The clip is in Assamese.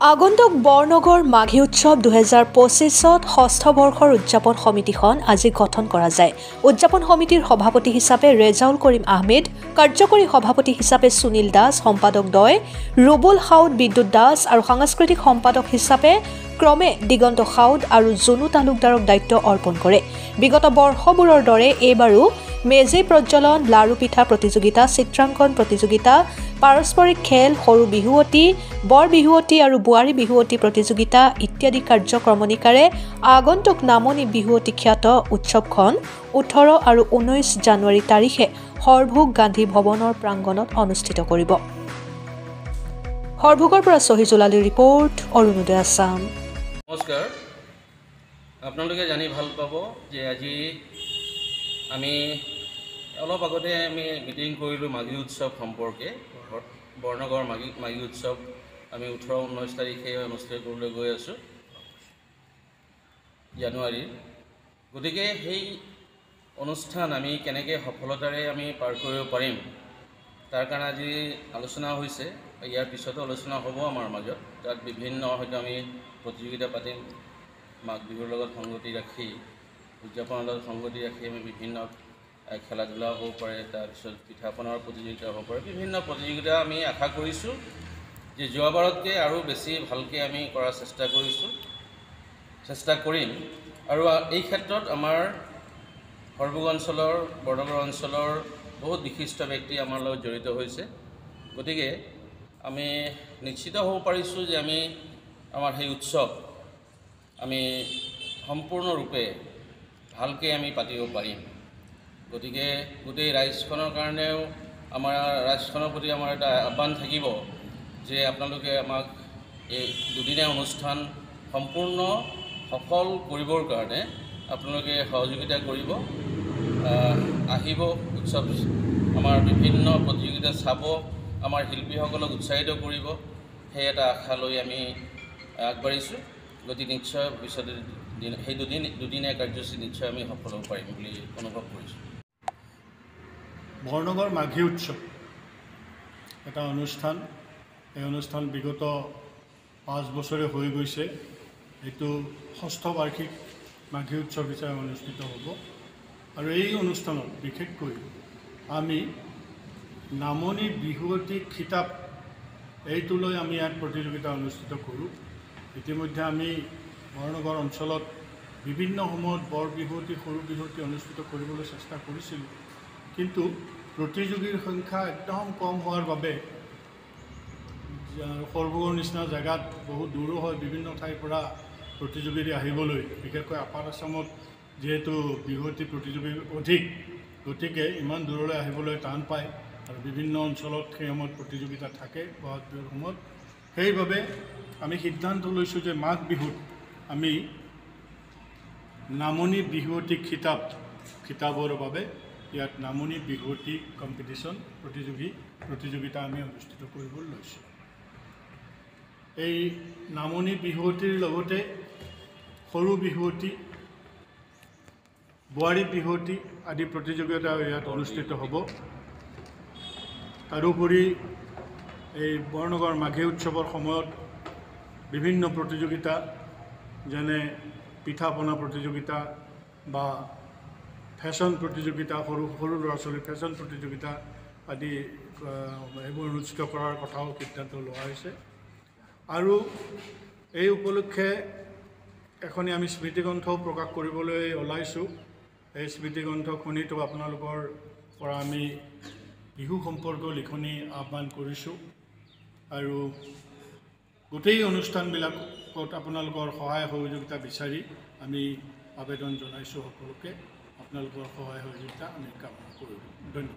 আগন্তুক বৰনগৰ মাঘী উৎসৱ 2025ত ষষ্ঠ বৰ্ষৰ উদযাপন সমিতিখন আজি গঠন কৰা যায়। উদযাপন সমিতিৰ সভাপতি হিচাপে ৰেজাউল কৰিম আহমেদ, কাৰ্যকৰী সভাপতি হিচাপে সুনীল দাস, সম্পাদক দ্বয় ৰুবুল সাউদ, বিদ্যুৎ দাস আৰু সাংস্কৃতিক সম্পাদক হিচাপে ক্ৰমে দিগন্ত সাউদ আৰু জুনু তালুকদাৰক দায়িত্ব অৰ্পণ কৰে। বিগত বৰ্ষবোৰৰ দৰে এইবাৰো মেজি প্ৰজ্বলন, লাৰু পিঠা প্ৰতিযোগিতা, চিত্ৰাংকন প্ৰতিযোগিতা, পাৰস্পৰিক খেল, সৰু বিহুৱতী, বৰ বিহুৱতী আৰু বোৱাৰী বিহুৱতী প্ৰতিযোগিতা ইত্যাদি কাৰ্যক্ৰমণিকাৰে আগন্তুক নামনি বিহুৱতী খ্যাত উৎসৱখন 18 আৰু 19 জানুৱাৰী তাৰিখে হৰভোগ গান্ধী ভৱনৰ প্ৰাংগণত অনুষ্ঠিত কৰিব। হৰভোগৰ পৰা সহিজুল আলীৰ ৰিপৰ্ট, অৰুণোদয় আছাম। নমস্কাৰ, আপোনালোকে জানি ভাল পাব যে আজি আমি অলপ আগতে মিটিং কৰিলোঁ মাঘী উৎসৱ সম্পৰ্কে। বৰনগৰ মাঘী উৎসৱ আমি 18-19 তাৰিখে অনুষ্ঠিত কৰিবলৈ গৈ আছোঁ জানুৱাৰীৰ। গতিকে সেই অনুষ্ঠান আমি কেনেকৈ সফলতাৰে আমি পাৰ কৰিব পাৰিম তাৰ কাৰণে আজি আলোচনা হৈছে। ইয়াৰ পিছতো আলোচনা হ'ব আমাৰ মাজত। তাত বিভিন্ন হয়তো আমি প্ৰতিযোগিতা পাতিম, মাঘ বিহুৰ লগত সংগতি ৰাখি, উদযাপনৰ লগত সংগতি ৰাখি আমি বিভিন্ন খেলা ধূলা হ'ব পাৰে, তাৰপিছত পিঠা পনাৰ প্ৰতিযোগিতা হ'ব পাৰে। বিভিন্ন প্ৰতিযোগিতা আমি আশা কৰিছোঁ যে যোৱাবাৰতকৈ আৰু বেছি ভালকৈ আমি কৰাৰ চেষ্টা কৰিম। আৰু এই ক্ষেত্ৰত আমাৰ হৰভোগ অঞ্চলৰ, বৰনগৰ অঞ্চলৰ বহুত বিশিষ্ট ব্যক্তি আমাৰ লগত জড়িত হৈছে। গতিকে আমি নিশ্চিত হ'ব পাৰিছোঁ যে আমাৰ সেই উৎসৱ আমি সম্পূৰ্ণৰূপে ভালকৈ আমি পাতিব পাৰিম। গতিকে গোটেই ৰাইজখনৰ কাৰণেও ৰাইজখনৰ প্ৰতি আমাৰ এটা আহ্বান থাকিব যে আপোনালোকে আমাক এই দুদিনীয়া অনুষ্ঠান সম্পূৰ্ণ সফল কৰিবৰ কাৰণে আপোনালোকে সহযোগিতা কৰিব, আহিব উৎসৱ, আমাৰ বিভিন্ন প্ৰতিযোগিতা চাব, আমাৰ শিল্পীসকলক উৎসাহিত কৰিব। সেই এটা আশা লৈ আমি আগবাঢ়িছোঁ। গতিকে নিশ্চয় ভৱিষ্যতে সেই দুদিনীয়া কাৰ্যসূচী নিশ্চয় আমি সফল হ'ব পাৰিম বুলি অনুভৱ কৰিছোঁ। বৰনগৰ মাঘী উৎসৱ এটা অনুষ্ঠান। এই অনুষ্ঠান বিগত 5 বছৰে হৈ গৈছে। এইটো ষষ্ঠ বাৰ্ষিক মাঘী উৎসৱ হিচাপে অনুষ্ঠিত হ'ব। আৰু এই অনুষ্ঠানত বিশেষকৈ আমি নামনি বিহুৱতী খিতাপ এইটো লৈ আমি ইয়াত প্ৰতিযোগিতা অনুষ্ঠিত কৰোঁ। ইতিমধ্যে আমি বৰনগৰ অঞ্চলত বিভিন্ন সময়ত বৰ বিহুৱতী, সৰু বিহুৱতী অনুষ্ঠিত কৰিবলৈ চেষ্টা কৰিছিলোঁ, কিন্তু প্ৰতিযোগীৰ সংখ্যা একদম কম হোৱাৰ বাবে হৰভোগৰ নিচিনা জেগাত বহুত দূৰো হয় বিভিন্ন ঠাইৰ পৰা প্ৰতিযোগী আহিবলৈ। বিশেষকৈ আপাৰ আছামত যিহেতু বিহুৱতী প্ৰতিযোগী অধিক, গতিকে ইমান দূৰলৈ আহিবলৈ টান পায় আৰু বিভিন্ন অঞ্চলত সেই সময়ত প্ৰতিযোগিতা থাকে বহাগ বিহুৰ সময়ত। সেইবাবে আমি সিদ্ধান্ত লৈছোঁ যে মাঘ বিহুত আমি নামনি বিহুৱতী খিতাপৰ বাবে ইয়াত নামনি বিহুৱতী প্ৰতিযোগিতা আমি অনুষ্ঠিত কৰিবলৈ লৈছোঁ। এই নামনি বিহুৱতীৰ লগতে সৰু বিহুৱতী, বোৱাৰী বিহুৱতী আদি প্ৰতিযোগিতা ইয়াত অনুষ্ঠিত হ'ব। তাৰোপৰি এই বৰনগৰ মাঘী উৎসৱৰ সময়ত বিভিন্ন প্ৰতিযোগিতা যেনে পিঠা পনা প্ৰতিযোগিতা বা ফেশ্বন প্ৰতিযোগিতা, সৰু ল'ৰা ছোৱালীৰ ফেশ্বন প্ৰতিযোগিতা আদি এইবোৰ অনুষ্ঠিত কৰাৰ কথাও সিদ্ধান্ত লোৱা হৈছে। আৰু এই উপলক্ষে এখনি আমি স্মৃতিগ্ৰন্থও প্ৰকাশ কৰিবলৈ ওলাইছোঁ। এই স্মৃতিগ্ৰন্থখনিতো আপোনালোকৰ পৰা আমি বিহু সম্পৰ্কীয় লিখনি আহ্বান কৰিছোঁ। আৰু গোটেই অনুষ্ঠানবিলাকত আপোনালোকৰ সহায় সহযোগিতা বিচাৰি আমি আবেদন জনাইছোঁ সকলোকে। আপোনালোকৰ সহায় সহযোগিতা আমি কামনা কৰোঁ। ধন্যবাদ।